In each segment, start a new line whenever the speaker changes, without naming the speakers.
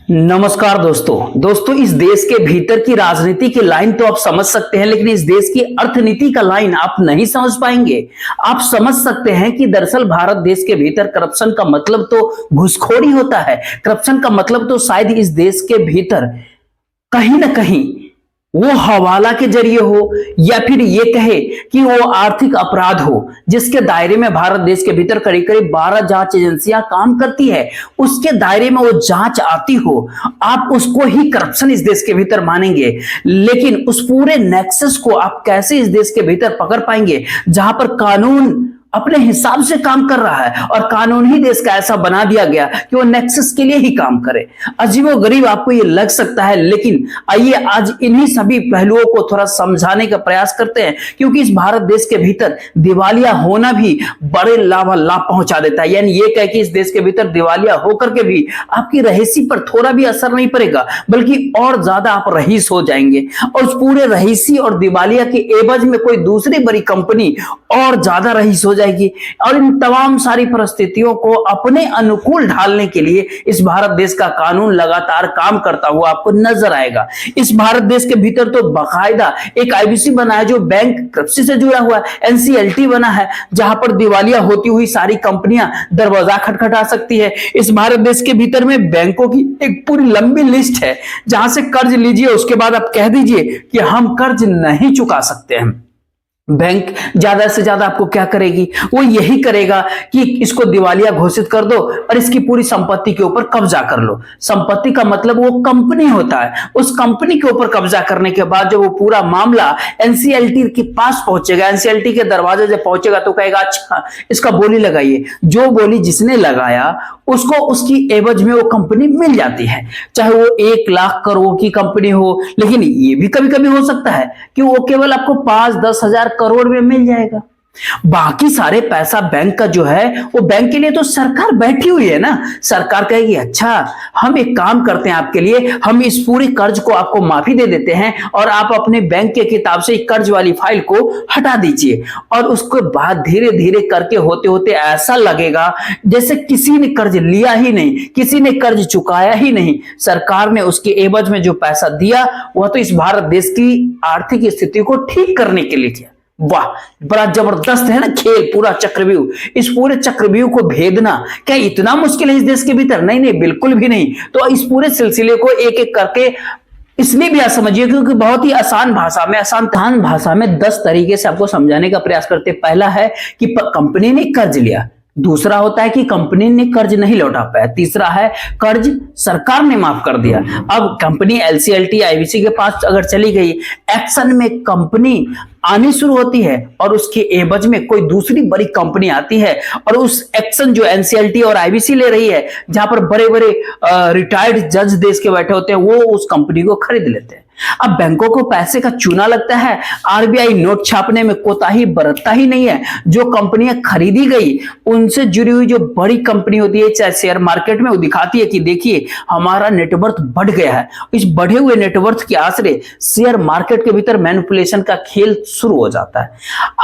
नमस्कार दोस्तों इस देश के भीतर की राजनीति की लाइन तो आप समझ सकते हैं, लेकिन इस देश की अर्थनीति का लाइन आप नहीं समझ पाएंगे। आप समझ सकते हैं कि दरअसल भारत देश के भीतर करप्शन का मतलब तो घूसखोरी होता है। करप्शन का मतलब तो शायद इस देश के भीतर कहीं ना कहीं वो हवाला के जरिए हो या फिर ये कहे कि वो आर्थिक अपराध हो, जिसके दायरे में भारत देश के भीतर करीब करीब 12 जांच एजेंसियां काम करती है, उसके दायरे में वो जांच आती हो, आप उसको ही करप्शन इस देश के भीतर मानेंगे। लेकिन उस पूरे नेक्सस को आप कैसे इस देश के भीतर पकड़ पाएंगे जहां पर कानून अपने हिसाब से काम कर रहा है और कानून ही देश का ऐसा बना दिया गया कि वो नेक्सस के लिए ही काम करे। अजीबोगरीब आपको ये लग सकता है, लेकिन आइए आज इन्हीं सभी पहलुओं को थोड़ा समझाने का प्रयास करते हैं, क्योंकि इस भारत देश के भीतर दिवालिया होना भी बड़े लाभ पहुंचा देता है। यानी ये कह कि इस देश के भीतर दिवालिया होकर के भी आपकी रहीसी पर थोड़ा भी असर नहीं पड़ेगा, बल्कि और ज्यादा आप रईस हो जाएंगे और उस पूरे रईसी और दिवालिया के एवज में कोई दूसरी बड़ी कंपनी और ज्यादा रईस हो जाएगी। और इन तमाम सारी परिस्थितियों को अपने अनुकूल ढालने के लिए इस भारत देश का कानून लगातार काम करता हुआ आपको नजर आएगा। इस भारत देश के भीतर तो बाकायदा एक आईबीसी बना है जो बैंक करप्सी से जुड़ा हुआ है, एनसीएलटी बना है जहां पर दिवालिया होती हुई सारी कंपनियां दरवाजा खटखटा सकती है। इस भारत देश के भीतर में बैंकों की एक पूरी लंबी लिस्ट है जहां से कर्ज लीजिए, उसके बाद आप कह दीजिए कि हम कर्ज नहीं चुका सकते हैं। बैंक ज्यादा से ज्यादा आपको क्या करेगी, वो यही करेगा कि इसको दिवालिया घोषित कर दो और इसकी पूरी संपत्ति के ऊपर कब्जा कर लो। संपत्ति का मतलब वो कंपनी होता है। उस कंपनी के ऊपर कब्जा करने के बाद जब वो पूरा मामला एनसीएलटी के पास पहुंचेगा, एनसीएलटी के दरवाजे जब पहुंचेगा तो कहेगा अच्छा इसका बोली लगाइए। जो बोली जिसने लगाया उसको उसकी एवज में वो कंपनी मिल जाती है, चाहे वो 1 लाख करोड़ की कंपनी हो। लेकिन ये भी कभी कभी हो सकता है कि वो केवल आपको 5-10 हजार करोड़ में मिल जाएगा। बाकी सारे पैसा बैंक का जो है वो बैंक के लिए तो सरकार बैठी हुई है ना। सरकार कहेगी अच्छा हम एक काम करते हैं आपके लिए, हम इस पूरे कर्ज को आपको माफी दे देते हैं और आप अपने बैंक के किताब से कर्ज वाली फाइल को हटा दीजिए। और उसके बाद धीरे धीरे करके होते होते ऐसा लगेगा जैसे किसी ने कर्ज लिया ही नहीं, किसी ने कर्ज चुकाया ही नहीं। सरकार ने उसके एवज में जो पैसा दिया वह तो इस भारत देश की आर्थिक स्थिति को ठीक करने के लिए किया। वाह, बड़ा जबरदस्त है ना खेल, पूरा चक्रव्यूह। इस पूरे चक्रव्यूह को भेदना क्या इतना मुश्किल है इस देश के भीतर? नहीं नहीं, बिल्कुल भी नहीं। तो इस पूरे सिलसिले को एक एक करके इसलिए भी आप समझिए क्योंकि बहुत ही आसान भाषा में 10 तरीके से आपको समझाने का प्रयास करते। पहला है कि कंपनी ने कर्ज लिया, दूसरा होता है कि कंपनी ने कर्ज नहीं लौटा पाया, तीसरा है कर्ज सरकार ने माफ कर दिया। अब कंपनी एलसीएलटी आईबीसी के पास अगर चली गई, एक्शन में कंपनी आनी शुरू होती है और उसके एवज में कोई दूसरी बड़ी कंपनी आती है और उस एक्शन जो एनसीएलटी और आईबीसी ले रही है, जहां पर बड़े बड़े रिटायर्ड जज देश के बैठे होते हैं, वो उस कंपनी को खरीद लेते हैं। अब बैंकों को पैसे का चूना लगता है, आरबीआई नोट छापने में कोताही बरतता ही नहीं है। जो कंपनियां खरीदी गई उनसे जुड़ी हुई जो बड़ी कंपनी होती है चाहे शेयर मार्केट में, वो दिखाती है कि देखिए हमारा नेटवर्थ बढ़ गया है। इस बढ़े हुए नेटवर्थ के आसरे शेयर मार्केट के भीतर मैनिपुलेशन का खेल शुरू हो जाता है।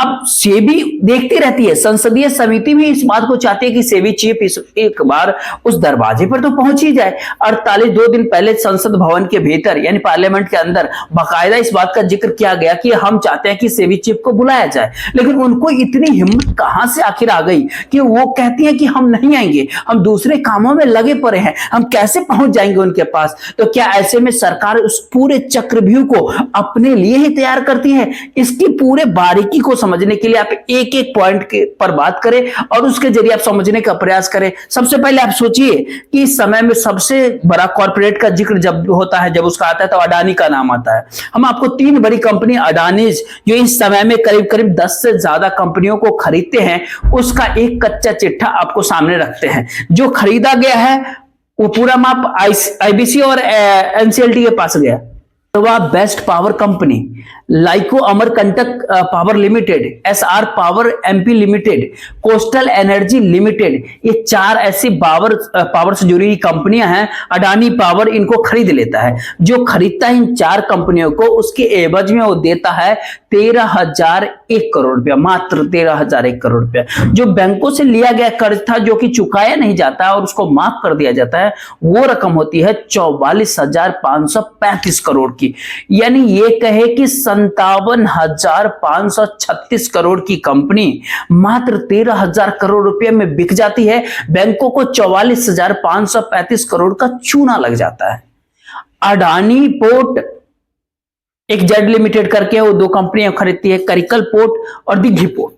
अब सेबी देखती रहती है, संसदीय समिति भी इस बात को चाहती है कि सेबी चीफ एक बार उस दरवाजे पर तो पहुंच ही जाए। 2 दिन पहले संसद भवन के भीतर यानी पार्लियामेंट के अंदर बाकायदा इस बात का जिक्र किया गया कि हम चाहते हैं कि सेबी चीफ को बुलाया जाए। लेकिन उनको इतनी हिम्मत कहां से आखिर आ गई कि वो कहती है कि हम नहीं आएंगे, हम दूसरे कामों में लगे पड़े हैं, हम कैसे पहुंच जाएंगे उनके पास? तो क्या ऐसे में सरकार उस पूरे चक्रव्यूह को अपने लिए ही तैयार करती है? इसकी पूरे बारीकी को समझने के लिए आप एक एक पॉइंट पर बात करें और उसके जरिए आप समझने का प्रयास करें। सबसे पहले आप सोचिए कि इस समय में सबसे बड़ा कॉर्पोरेट का जिक्र जब होता है, जब उसका आता है तो अडानी का नाम आता है। हम आपको 3 बड़ी कंपनी अडानीज जो इस समय में करीब करीब 10 से ज्यादा कंपनियों को खरीदते हैं, उसका एक कच्चा चिट्ठा आपको सामने रखते हैं। जो खरीदा गया है वो पूरा माप आईबीसी और एनसीएलटी के पास गया। तो वह best power company, Lanco Amarkantak power limited, Essar power MP limited, coastal energy limited, ये 4 ऐसी पावर से जुड़ी हुई कंपनियां हैं। अडानी पावर इनको खरीद लेता है। जो खरीदता है इन 4 कंपनियों को, उसके एवज में वो देता है 13,001 करोड़ रुपया, मात्र 13,001 करोड़ रुपया। जो बैंकों से लिया गया कर्ज था, जो कि चुकाया नहीं जाता और उसको माफ कर दिया जाता है, वो रकम होती है 44,535 करोड़ की। यानी ये कहे कि 57,536 करोड़ की कंपनी मात्र 13,000 करोड़ रुपए में बिक जाती है। बैंकों को 44,535 करोड़ का चूना लग जाता है। अडानी पोर्ट एक जेड लिमिटेड करके वो 2 कंपनियां खरीदती है, करिकल पोर्ट और दिघी पोर्ट।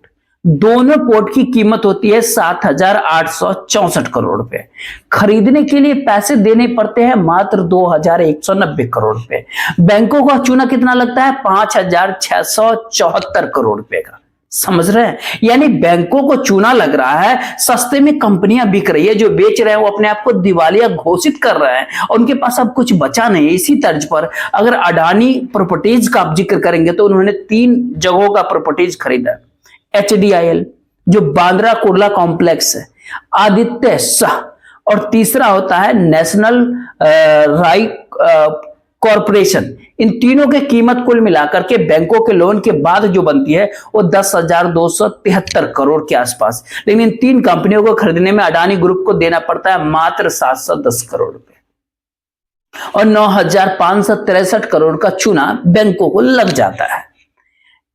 दोनों पोर्ट की कीमत होती है 7,864 करोड़ रुपए। खरीदने के लिए पैसे देने पड़ते हैं मात्र 2,190 करोड़ रुपए। बैंकों का चूना कितना लगता है? 5,674 करोड़ रुपए का। समझ रहे हैं? यानी बैंकों को चूना लग रहा है, सस्ते में कंपनियां बिक रही है, जो बेच रहे हैं वो अपने आप को दिवालिया घोषित कर रहे हैं और उनके पास अब कुछ बचा नहीं। इसी तर्ज पर अगर अडानी प्रॉपर्टीज का आप जिक्र करेंगे तो उन्होंने 3 जगहों का प्रॉपर्टीज खरीदा। HDIL जो बांद्रा कुर्ला कॉम्प्लेक्स है, आदित्य शाह, और तीसरा होता है नेशनल राइट कॉर्पोरेशन। इन तीनों की कीमत कुल मिलाकर के बैंकों के लोन के बाद जो बनती है वो 10,273 करोड़ के आसपास। लेकिन इन 3 कंपनियों को खरीदने में अडानी ग्रुप को देना पड़ता है मात्र 710 करोड़ रुपए और 9,563 करोड़ का चूना बैंकों को लग जाता है।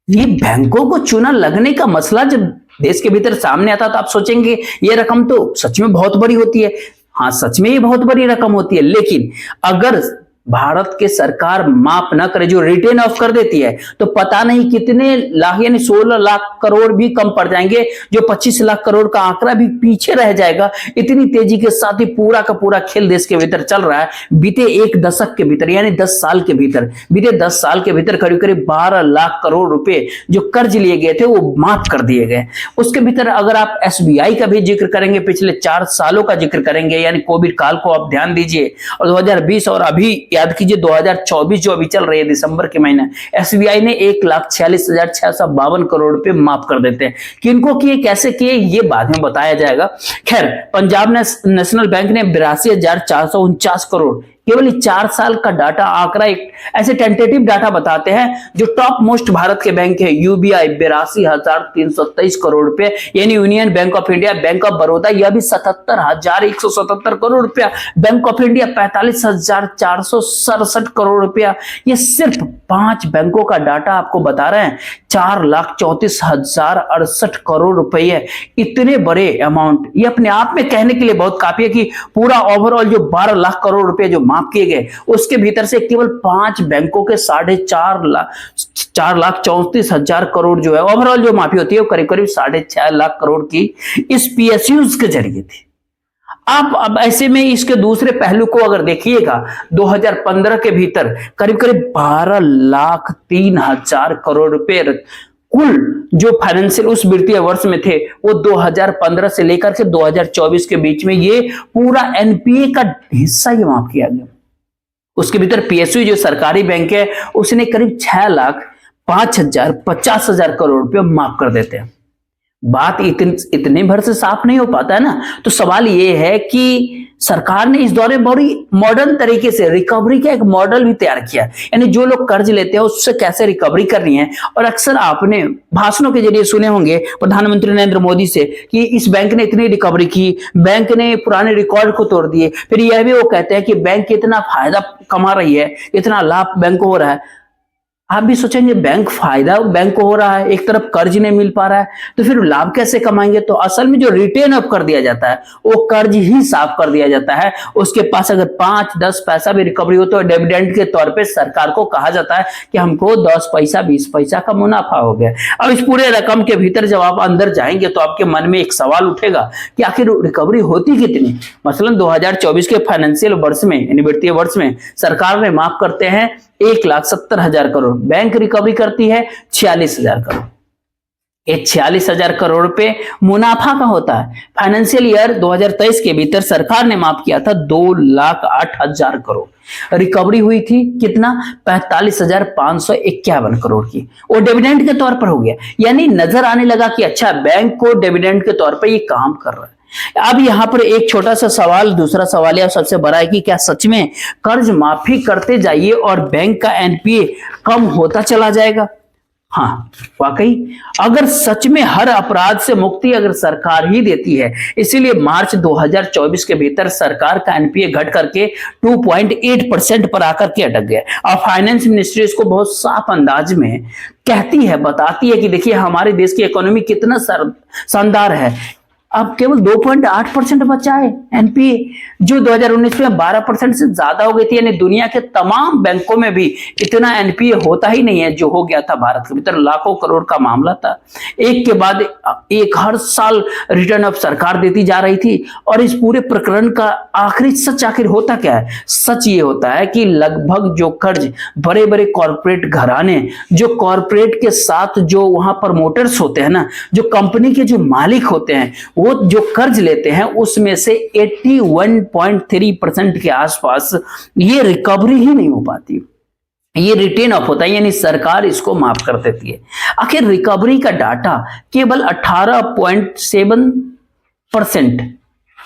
ये बैंकों को चूना लगने का मसला जब देश के भीतर सामने आता तो आप सोचेंगे ये रकम तो सच में बहुत बड़ी होती है। हाँ, सच में ये बहुत बड़ी रकम होती है, लेकिन अगर भारत के सरकार माफ ना करे, जो रिटेन ऑफ कर देती है, तो पता नहीं कितने लाख यानी 16 लाख करोड़ भी कम पड़ जाएंगे, जो 25 लाख करोड़ का आंकड़ा भी पीछे रह जाएगा। इतनी तेजी के साथ ही पूरा का पूरा खेल देश के भीतर चल रहा है। बीते 1 दशक के भीतर यानी 10 साल के भीतर, बीते 10 साल के भीतर करीब करीब 12 लाख करोड़ रुपए जो कर्ज लिए गए थे वो माफ कर दिए गए। उसके भीतर अगर आप SBI का भी जिक्र करेंगे, पिछले 4 सालों का जिक्र करेंगे, यानी कोविड काल को आप ध्यान दीजिए, और 2020 और अभी याद कीजिए 2024 जो अभी चल रही है दिसंबर के महीने, SBI ने 1,46,652 करोड़ रुपए माफ कर देते हैं। किनको किए, कैसे किए, ये बाद में बताया जाएगा। खैर, पंजाब नेशनल बैंक ने 82,449 करोड़, केवल 4 साल का डाटा आंकड़ा, एक ऐसे टेंटेटिव डाटा बताते हैं। जो टॉप मोस्ट भारत के बैंक है UBI 82,323 करोड़ रुपए, यानी union bank of India, bank of Baroda, यह भी 77,177 करोड़ रुपया, बैंक ऑफ इंडिया 45,467 करोड़ रुपया। ये सिर्फ 5 बैंकों का डाटा आपको बता रहे हैं। 4,34,068 करोड़ रुपए, इतने बड़े अमाउंट, ये अपने आप में कहने के लिए बहुत काफी है कि पूरा ओवरऑल जो 12 लाख करोड़ रुपए जो माफ किए गए, उसके भीतर से केवल 5 बैंकों के 4,34,000 करोड़ जो है ओवरऑल जो माफी होती है वो करीब करीब 6.5 लाख करोड़ की इस PSUs के जरिए थी। आप अब ऐसे में इसके दूसरे पहलू को अगर देखिएगा, 2015 के भीतर करीब करीब 12,03,000 करोड़ रुपए कुल जो फाइनेंशियल उस वित्तीय वर्ष में थे, वो 2015 से लेकर के 2024 के बीच में ये पूरा NPA का हिस्सा ही माफ किया गया। उसके भीतर PSU जो सरकारी बैंक है उसने करीब 6,05,50,000 करोड़ रुपए माफ कर देते हैं। बात इतने भर से साफ नहीं हो पाता है ना। तो सवाल ये है कि सरकार ने इस दौरे बड़ी मॉडर्न तरीके से रिकवरी का एक मॉडल भी तैयार किया, यानी जो लोग कर्ज लेते हैं उससे कैसे रिकवरी करनी है। और अक्सर आपने भाषणों के जरिए सुने होंगे प्रधानमंत्री नरेंद्र मोदी से कि इस बैंक ने इतनी रिकवरी की, बैंक ने पुराने रिकॉर्ड को तोड़ दिए। फिर यह भी वो कहते हैं कि बैंक कितना फायदा कमा रही है, इतना लाभ बैंक को हो रहा है। आप भी सोचेंगे बैंक फायदा बैंक को हो रहा है, एक तरफ कर्ज नहीं मिल पा रहा है, तो फिर लाभ कैसे कमाएंगे। तो असल में जो रिटेन अप कर दिया जाता है वो कर्ज ही साफ कर दिया जाता है। उसके पास अगर 5-10 पैसा भी रिकवरी हो तो डिविडेंड के तौर पे सरकार को कहा जाता है कि हमको 10 पैसा 20 पैसा का मुनाफा हो गया। अब इस पूरे रकम के भीतर जब आप अंदर जाएंगे तो आपके मन में एक सवाल उठेगा कि आखिर रिकवरी होती कितनी। मसलन 2024 के फाइनेंशियल वर्ष में यानी वित्तीय वर्ष में सरकार ने माफ करते हैं 1,70,000 करोड़, बैंक रिकवरी करती है 46,000 करोड़। ये 46,000 करोड़ रुपए मुनाफा का होता है। फाइनेंशियल ईयर 2023 के भीतर सरकार ने माफ किया था 2,08,000 करोड़। रिकवरी हुई थी कितना, 45,551 करोड़ की। वो डिविडेंड के तौर पर हो गया, यानी नजर आने लगा कि अच्छा बैंक को डिविडेंड के तौर पर ये काम कर रहा है। अब यहां पर एक छोटा सा सवाल, दूसरा सवाल या सबसे बड़ा है कि क्या सच में कर्ज माफी करते जाइए और बैंक का एनपीए कम होता चला जाएगा? हाँ, वाकई अगर सच में हर अपराध से मुक्ति अगर सरकार ही देती है, इसीलिए मार्च 2024 के भीतर सरकार का एनपीए घट करके 2.8% पर आकर के अटक गया। और फाइनेंस मिनिस्ट्री इसको बहुत साफ अंदाज में कहती है, बताती है कि देखिए हमारे देश की इकोनॉमी कितना शानदार है। अब केवल 2.8% बचा है एनपीए, जो 2019 में 12% से ज्यादा हो गई थी। यानी दुनिया के तमाम बैंकों में भी इतना एनपीए होता ही नहीं है जो हो गया था भारत के भीतर। लाखों करोड़ का मामला था, एक के बाद एक हर साल रिटर्न ऑफ सरकार देती जा रही थी। और इस पूरे प्रकरण का आखिरी सच आखिर होता क्या है? सच ये होता है कि लगभग जो कर्ज बड़े बड़े कॉर्पोरेट घराने, जो कॉर्पोरेट के साथ जो वहां प्रमोटर्स होते हैं ना, जो कंपनी के जो मालिक होते हैं, वो जो कर्ज लेते हैं उसमें से 81.3% के आसपास ये रिकवरी ही नहीं हो पाती, ये रिटेन ऑफ होता है, यानी सरकार इसको माफ कर देती है। आखिर रिकवरी का डाटा केवल 18.7%,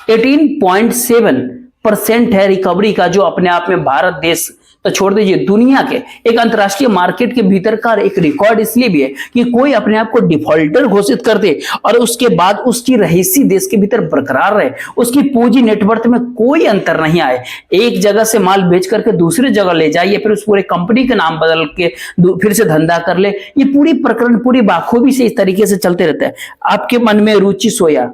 18.7% है रिकवरी का, जो अपने आप में भारत देश तो छोड़ दीजिए दुनिया के एक अंतरराष्ट्रीय मार्केट के भीतर का एक रिकॉर्ड इसलिए भी है कि कोई अपने आप को डिफॉल्टर घोषित कर दे और उसके बाद उसकी रहीसी देश के भीतर बरकरार रहे, उसकी पूंजी नेटवर्थ में कोई अंतर नहीं आए, एक जगह से माल बेच करके दूसरी जगह ले जाइए, फिर उस पूरे कंपनी का नाम बदल के फिर से धंधा कर ले, ये पूरी प्रकरण पूरी बाखूबी से इस तरीके से चलते रहता है। आपके मन में रुचि सोया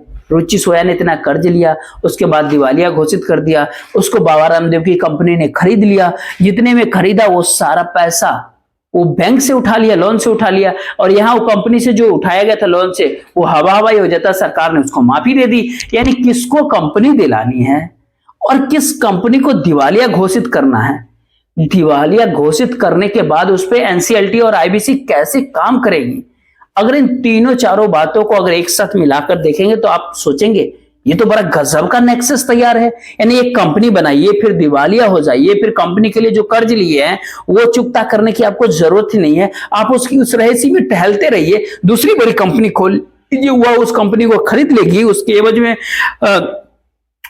ने इतना कर्ज लिया, उसके बाद दिवालिया घोषित कर दिया, उसको बाबा रामदेव की कंपनी ने खरीद लिया, जितने में खरीदा वो सारा पैसा वो बैंक से उठा लिया, लोन से उठा लिया, और यहाँ वो कंपनी से जो उठाया गया था लोन से वो हवा हवाई हो जाता, सरकार ने उसको माफी दे दी। यानी किसको कंपनी दिलानी है और किस कंपनी को दिवालिया घोषित करना है? दिवालिया घोषित करने के बाद उस पर एनसीएलटी और आईबीसी कैसे काम करेगी? अगर इन तीनों चारों बातों को अगर एक साथ मिलाकर देखेंगे तो आप सोचेंगे ये तो बड़ा गजब का नेक्सस तैयार है। यानी एक कंपनी बनाइए, फिर दिवालिया हो जाइए, फिर कंपनी के लिए जो कर्ज लिए हैं वो चुकता करने की आपको जरूरत ही नहीं है, आप उसकी उस रहीसी में टहलते रहिए, दूसरी बड़ी कंपनी खोल लीजिए, वह उस कंपनी को खरीद लेगी, उसके एवज में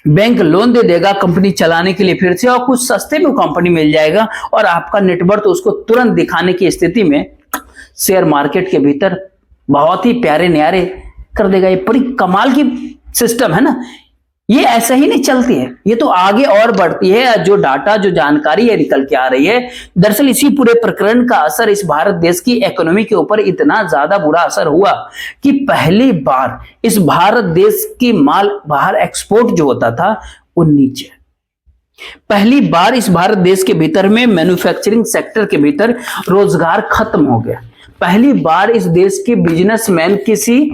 बैंक लोन दे देगा कंपनी चलाने के लिए फिर से, और कुछ सस्ते में कंपनी मिल जाएगा और आपका नेटवर्थ उसको तुरंत दिखाने की स्थिति में शेयर मार्केट के भीतर बहुत ही प्यारे न्यारे कर देगा। ये बड़ी कमाल की सिस्टम है ना। ये ऐसा ही नहीं चलती है, ये तो आगे और बढ़ती है। जो डाटा जो जानकारी है निकल के आ रही है, दरअसल इसी पूरे प्रकरण का असर इस भारत देश की इकोनॉमी के ऊपर इतना ज्यादा बुरा असर हुआ कि पहली बार इस भारत देश की माल बाहर एक्सपोर्ट जो होता था वो नीचे, पहली बार इस भारत देश के भीतर में मैन्युफैक्चरिंग सेक्टर के भीतर रोजगार खत्म हो गया। पहली बार इस देश के बिजनेसमैन किसी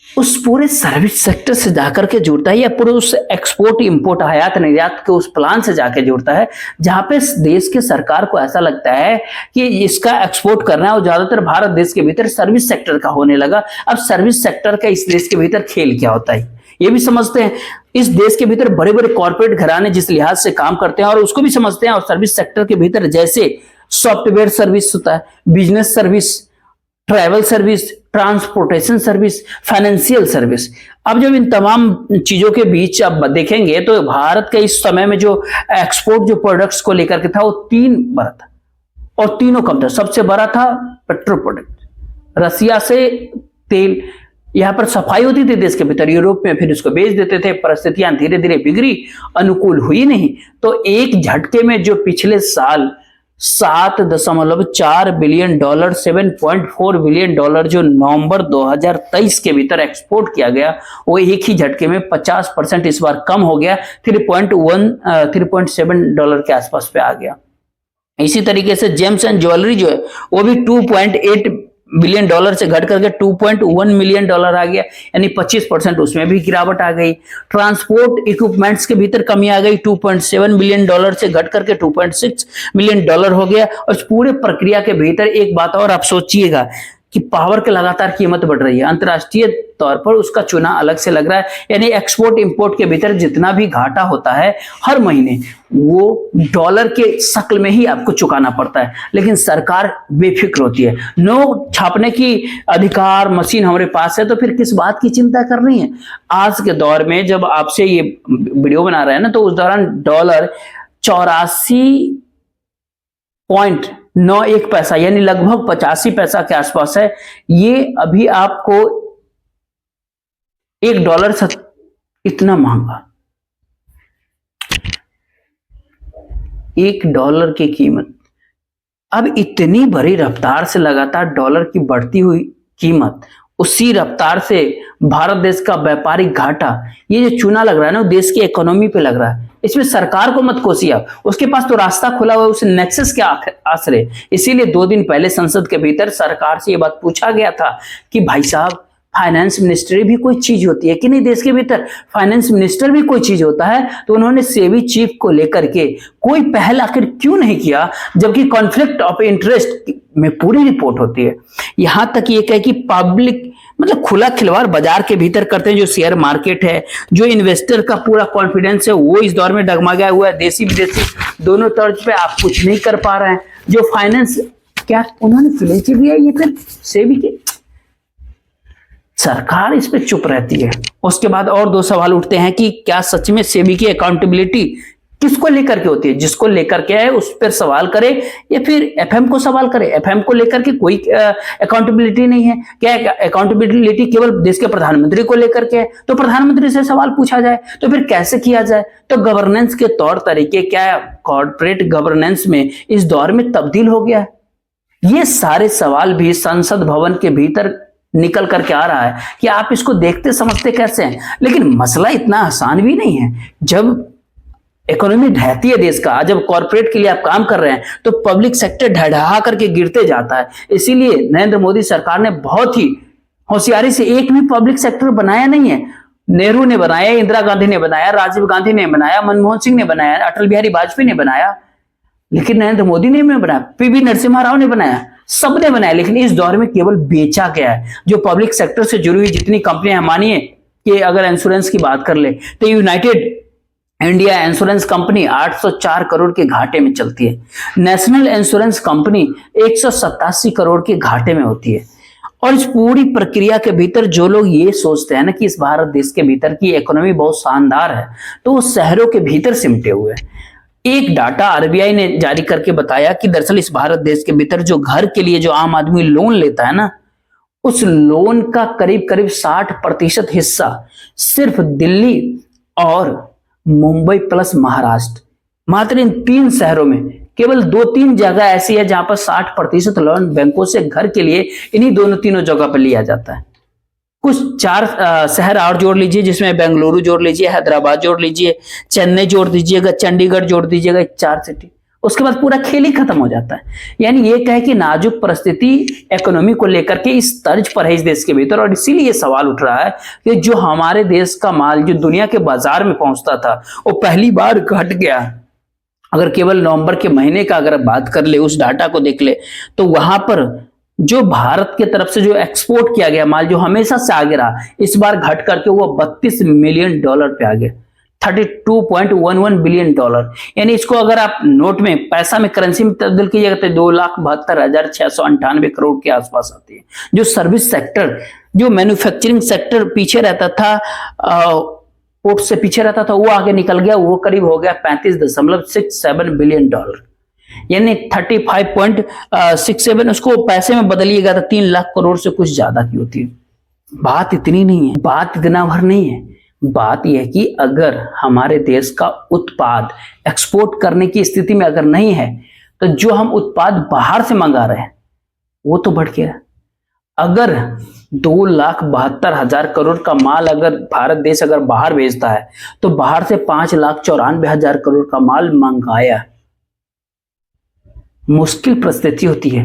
उस पूरे सर्विस सेक्टर से जाकर के जुड़ता है, या पूरे उस एक्सपोर्ट इंपोर्ट आयात निर्यात के उस प्लान से जाकर जुड़ता है, जहां पे देश के सरकार को ऐसा लगता है कि इसका एक्सपोर्ट करना है, और ज्यादातर भारत देश के भीतर सर्विस सेक्टर का होने लगा। अब सर्विस सेक्टर का इस देश के भीतर खेल क्या होता है ये भी समझते हैं। इस देश के भीतर बड़े बड़े कॉर्पोरेट घराने जिस लिहाज से काम करते हैं और उसको भी समझते हैं। और सर्विस सेक्टर के भीतर जैसे सॉफ्टवेयर सर्विस होता है, business service, travel service, transportation service, financial service. अब जब इन तमाम चीजों के बीच अब देखेंगे तो भारत के इस समय में जो एक्सपोर्ट जो प्रोडक्ट्स को लेकर के था वो 3 बड़ा था और तीनों कम था। सबसे बड़ा था पेट्रोल प्रोडक्ट, रसिया से तेल, यहां पर सफाई होती थी देश के भीतर, यूरोप में फिर इसको बेच देते थे। परिस्थितियां धीरे धीरे बिगड़ी, अनुकूल हुई नहीं, तो एक झटके में जो पिछले साल 7.4 बिलियन डॉलर, 7.4 बिलियन डॉलर जो नवंबर 2023 के भीतर एक्सपोर्ट किया गया, वो एक ही झटके में 50% इस बार कम हो गया, 3.7 डॉलर के आसपास पे आ गया। इसी तरीके से जेम्स एंड ज्वेलरी जो है वो भी 2.8 बिलियन डॉलर से घट करके 2.1 मिलियन डॉलर आ गया, यानी 25% उसमें भी गिरावट आ गई। ट्रांसपोर्ट इक्विपमेंट्स के भीतर कमी आ गई, 2.7 बिलियन डॉलर से घट करके 2.6 मिलियन डॉलर हो गया। और इस पूरे प्रक्रिया के भीतर एक बात और आप सोचिएगा कि पावर की लगातार कीमत बढ़ रही है, अंतर्राष्ट्रीय तौर पर उसका चुना अलग से लग रहा है। यानी एक्सपोर्ट इंपोर्ट के भीतर जितना भी घाटा होता है हर महीने वो डॉलर के शक्ल में ही आपको चुकाना पड़ता है, लेकिन सरकार बेफिक्र होती है। नोट छापने की अधिकार मशीन हमारे पास है, तो फिर किस बात की चिंता करनी है। आज के दौर में जब आपसे ये वीडियो बना रहे हैं ना, तो उस दौरान डॉलर 84.91 पैसा यानी लगभग 85 पैसा के आसपास है। ये अभी आपको $1 से इतना महंगा, $1 की कीमत। अब इतनी बड़ी रफ्तार से लगातार डॉलर की बढ़ती हुई कीमत, उसी रफ्तार से भारत देश का व्यापारिक घाटा, ये जो चूना लग रहा है ना, देश की इकोनॉमी पे लग रहा है। इसमें सरकार को मत कोसिए आप, उसके पास तो रास्ता खुला हुआ है उस नेक्सस के आसरे। इसीलिए 2 दिन पहले संसद के भीतर सरकार से ये बात पूछा गया था कि भाई साहब, फाइनेंस मिनिस्ट्री भी कोई चीज होती है कि नहीं, देश के भीतर फाइनेंस मिनिस्टर भी कोई चीज होता है। तो उन्होंने सेबी चीफ को लेकर के कोई पहल आखिर क्यों नहीं किया, जबकि कॉन्फ्लिक्ट ऑफ इंटरेस्ट में पूरी रिपोर्ट होती है। यहां तक ये कहे कि पब्लिक मतलब खुला खिलवाड़ बाजार के भीतर करते हैं। जो शेयर मार्केट है, जो इन्वेस्टर का पूरा कॉन्फिडेंस है, वो इस दौर में डगमगाया हुआ है। देसी विदेशी दोनों तर्ज पे आप कुछ नहीं कर पा रहे हैं। जो फाइनेंस, क्या उन्होंने फिलेंसी दिया, ये फिर सेबी के सरकार इस पे चुप रहती है। उसके बाद और 2 सवाल उठते हैं कि क्या सच में सेबी की अकाउंटेबिलिटी किसको लेकर के होती है, जिसको लेकर के है उस पर सवाल करे, या फिर एफएम को सवाल करे। एफएम को लेकर के कोई अकाउंटेबिलिटी नहीं है। क्या अकाउंटेबिलिटी केवल देश के प्रधानमंत्री को लेकर के है? तो प्रधानमंत्री से सवाल पूछा जाए, तो फिर कैसे किया जाए? तो गवर्नेंस के तौर तरीके क्या कॉर्पोरेट गवर्नेंस में इस दौर में तब्दील हो गया है? ये सारे सवाल भी संसद भवन के भीतर निकल करके आ रहा है कि आप इसको देखते समझते कैसे हैं। लेकिन मसला इतना आसान भी नहीं है। जब इकोनॉमी ढहती है देश का, जब कॉर्पोरेट के लिए आप काम कर रहे हैं, तो पब्लिक सेक्टर ढह करके गिरते जाता है। इसीलिए नरेंद्र मोदी सरकार ने बहुत ही होशियारी से एक भी पब्लिक सेक्टर बनाया नहीं है। नेहरू ने बनाया, इंदिरा गांधी ने बनाया, राजीव गांधी ने बनाया, मनमोहन सिंह ने बनाया, अटल बिहारी वाजपेयी ने बनाया, लेकिन नरेंद्र मोदी ने बनाया, पीवी नरसिम्हा राव ने बनाया, सबने बनाया। लेकिन इस दौर में केवल बेचा गया है। जो पब्लिक सेक्टर से जुड़ी हुई जितनी कंपनियां, मानिए कि अगर इंश्योरेंस की बात कर ले, तो United India insurance company 804 crore के घाटे में चलती है। नेशनल इंश्योरेंस कंपनी 187 करोड़ के घाटे में होती है। और इस पूरी प्रक्रिया के भीतर जो लोग ये सोचते हैं ना कि इस भारत देश के भीतर की इकोनॉमी बहुत शानदार है, तो वो शहरों के भीतर सिमटे हुए हैं। एक डाटा आरबीआई ने जारी करके बताया कि दरअसल इस भारत देश के भीतर जो घर के लिए जो आम आदमी लोन लेता है ना, उस लोन का करीब करीब 60% हिस्सा सिर्फ दिल्ली और मुंबई प्लस महाराष्ट्र, मात्र इन 3 शहरों में केवल 2-3 जगह ऐसी है जहां पर 60% लोन बैंकों से घर के लिए इन्हीं तीनों जगह पर लिया जाता है। कुछ 4 शहर और जोड़ लीजिए, जिसमें बेंगलुरु जोड़ लीजिए, हैदराबाद जोड़ लीजिए, चेन्नई जोड़ दीजिएगा, चंडीगढ़ जोड़ दीजिएगा, 4 सिटी, उसके बाद पूरा खेल ही खत्म हो जाता है। यानी ये कहे कि नाजुक परिस्थिति इकोनॉमी को लेकर के इस तर्ज पर है इस देश के भीतर। और इसीलिए ये सवाल उठ रहा है कि जो हमारे देश का माल जो दुनिया के बाजार में पहुंचता था, वो पहली बार घट गया। अगर केवल नवंबर के महीने का अगर बात कर ले, उस डाटा को देख ले, तो वहां पर जो भारत के तरफ से जो एक्सपोर्ट किया गया माल, जो हमेशा से आगे रहा, इस बार घट करके वो $32 मिलियन पे आ गया, $32.11 बिलियन। यानी इसको अगर आप नोट में, पैसा में, करेंसी में तब्दील कीजिएगा तो 2,72,698 करोड़ के आसपास आती है। जो सर्विस सेक्टर, जो मैन्युफैक्चरिंग सेक्टर पीछे रहता था, पोर्ट से पीछे रहता था, वो आगे निकल गया, वो करीब हो गया $35.67 बिलियन। यानी 35.67, उसको पैसे में बदलिएगा तो 3 लाख करोड़ से कुछ ज्यादा की होती है। बात इतनी नहीं है, बात इतना भर नहीं है। बात यह है कि अगर हमारे देश का उत्पाद एक्सपोर्ट करने की स्थिति में अगर नहीं है, तो जो हम उत्पाद बाहर से मंगा रहे हैं वो तो बढ़ गया। अगर 2,72,000 करोड़ का माल अगर भारत देश अगर बाहर भेजता है, तो बाहर से 5,94,000 करोड़ का माल मंगाया। मुश्किल परिस्थिति होती है।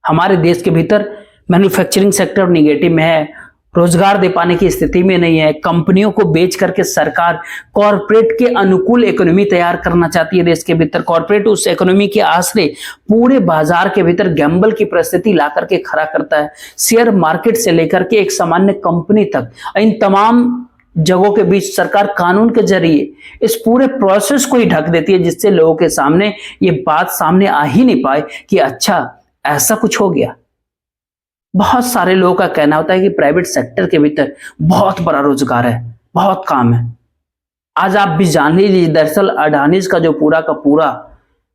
हमारे देश के भीतर मैन्युफैक्चरिंग सेक्टर निगेटिव में है, रोजगार दे पाने की स्थिति में नहीं है। कंपनियों को बेच करके सरकार कॉरपोरेट के अनुकूल इकोनॉमी तैयार करना चाहती है देश के भीतर। कॉरपोरेट उस इकोनॉमी के आश्रय पूरे बाजार के भीतर गैम्बल की परिस्थिति ला करके खड़ा करता है। शेयर मार्केट से लेकर के एक सामान्य कंपनी तक, इन तमाम जगहों के बीच सरकार कानून के जरिए इस पूरे प्रोसेस को ही ढक देती है, जिससे लोगों के सामने ये बात सामने आ ही नहीं पाए कि अच्छा ऐसा कुछ हो गया। बहुत सारे लोगों का कहना होता है कि प्राइवेट सेक्टर के भीतर बहुत बड़ा रोजगार है, बहुत काम है। आज आप भी जान लीजिए, दरअसल अडानीज का जो पूरा का पूरा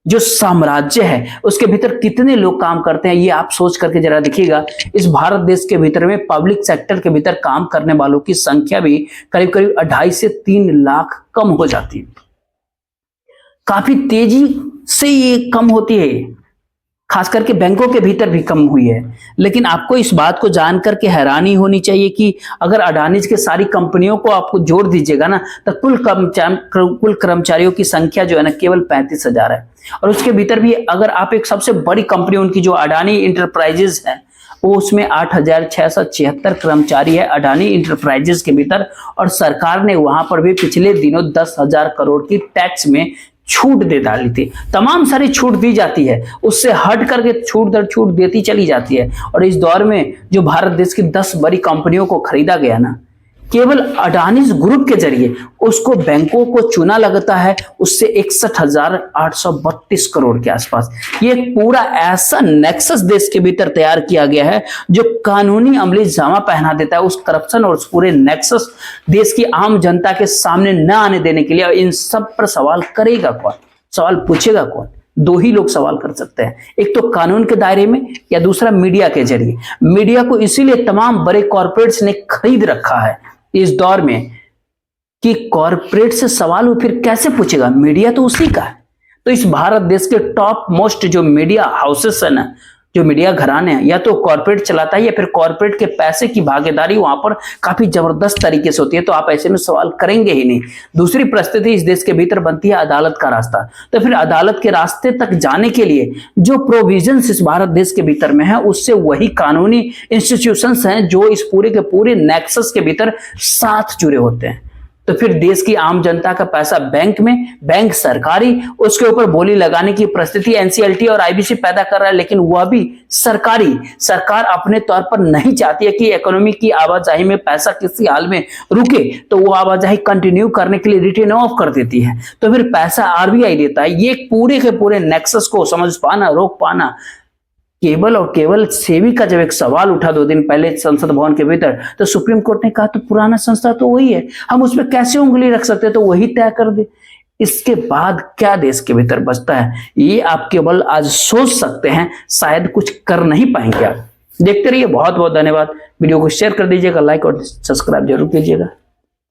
जो साम्राज्य है उसके भीतर कितने लोग काम करते हैं, ये आप सोच करके जरा देखिएगा। इस भारत देश के भीतर में पब्लिक सेक्टर के भीतर काम करने वालों की संख्या भी करीब करीब 2.5 से 3 लाख कम हो जाती है। काफी तेजी से ये कम होती है, खास करके बैंकों के भीतर भी कम हुई है। लेकिन आपको इस बात को जानकर के हैरानी होनी चाहिए कि अगर अडानीज के सारी कंपनियों को आपको जोड़ दीजिएगा ना, तो कुल कर्मचारियों की संख्या जो है ना केवल 35,000 है। और उसके भीतर भी अगर आप एक सबसे बड़ी कंपनी उनकी जो अडानी इंटरप्राइजेज है, वो उसमें 8,676 कर्मचारी है अडानी इंटरप्राइजेज के भीतर। और सरकार ने वहां पर भी पिछले दिनों 10,000 करोड़ की टैक्स में छूट दे डाली थी। तमाम सारी छूट दी जाती है, उससे हट करके छूट दर छूट देती चली जाती है। और इस दौर में जो भारत देश की 10 बड़ी कंपनियों को खरीदा गया ना, केवल अडानीज ग्रुप के जरिए उसको बैंकों को चुना लगता है उससे 61,832 करोड़ के आसपास। ये एक पूरा ऐसा नेक्सस देश के भीतर तैयार किया गया है जो कानूनी अमली जामा पहना देता है उस करप्शन और उस पूरे नेक्सस देश की आम जनता के सामने न आने देने के लिए। और इन सब पर सवाल करेगा कौन, सवाल पूछेगा कौन? 2 ही लोग सवाल कर सकते हैं, एक तो कानून के दायरे में या दूसरा मीडिया के जरिए। मीडिया को इसीलिए तमाम बड़े कॉर्पोरेट्स ने खरीद रखा है इस दौर में कि कॉर्पोरेट से सवाल वो फिर कैसे पूछेगा, मीडिया तो उसी का है। तो इस भारत देश के टॉप मोस्ट जो मीडिया हाउसेस है ना, जो मीडिया घराने हैं, या तो कॉर्पोरेट चलाता है या फिर कॉर्पोरेट के पैसे की भागीदारी वहां पर काफी जबरदस्त तरीके से होती है। तो आप ऐसे में सवाल करेंगे ही नहीं। दूसरी परिस्थिति इस देश के भीतर बनती है अदालत का रास्ता। तो फिर अदालत के रास्ते तक जाने के लिए जो प्रोविजंस इस भारत देश के भीतर में है, उससे वही कानूनी इंस्टीट्यूशंस हैं जो इस पूरे के पूरे नेक्सस के भीतर साथ जुड़े होते हैं। तो फिर देश की आम जनता का पैसा बैंक में, बैंक सरकारी, उसके ऊपर बोली लगाने की परिस्थिति एनसीएलटी और आईबीसी पैदा कर रहा है। लेकिन वह भी सरकारी, सरकार अपने तौर पर नहीं चाहती है कि इकोनॉमी की आवाजाही में पैसा किसी हाल में रुके, तो वो आवाजाही कंटिन्यू करने के लिए रिटेन ऑफ कर देती है। तो फिर पैसा आरबीआई देता है। ये पूरे के पूरे नेक्सस को समझ पाना, रोक पाना, केवल और केवल सेबी का जब एक सवाल उठा 2 दिन पहले संसद भवन के भीतर, तो सुप्रीम कोर्ट ने कहा तो पुराना संस्था तो वही है, हम उसमें कैसे उंगली रख सकते हैं, तो वही तय कर दे। इसके बाद क्या देश के भीतर बचता है, ये आप केवल आज सोच सकते हैं, शायद कुछ कर नहीं पाएंगे आप। देखते रहिए। बहुत बहुत धन्यवाद। वीडियो को शेयर कर दीजिएगा, लाइक और सब्सक्राइब जरूर कीजिएगा।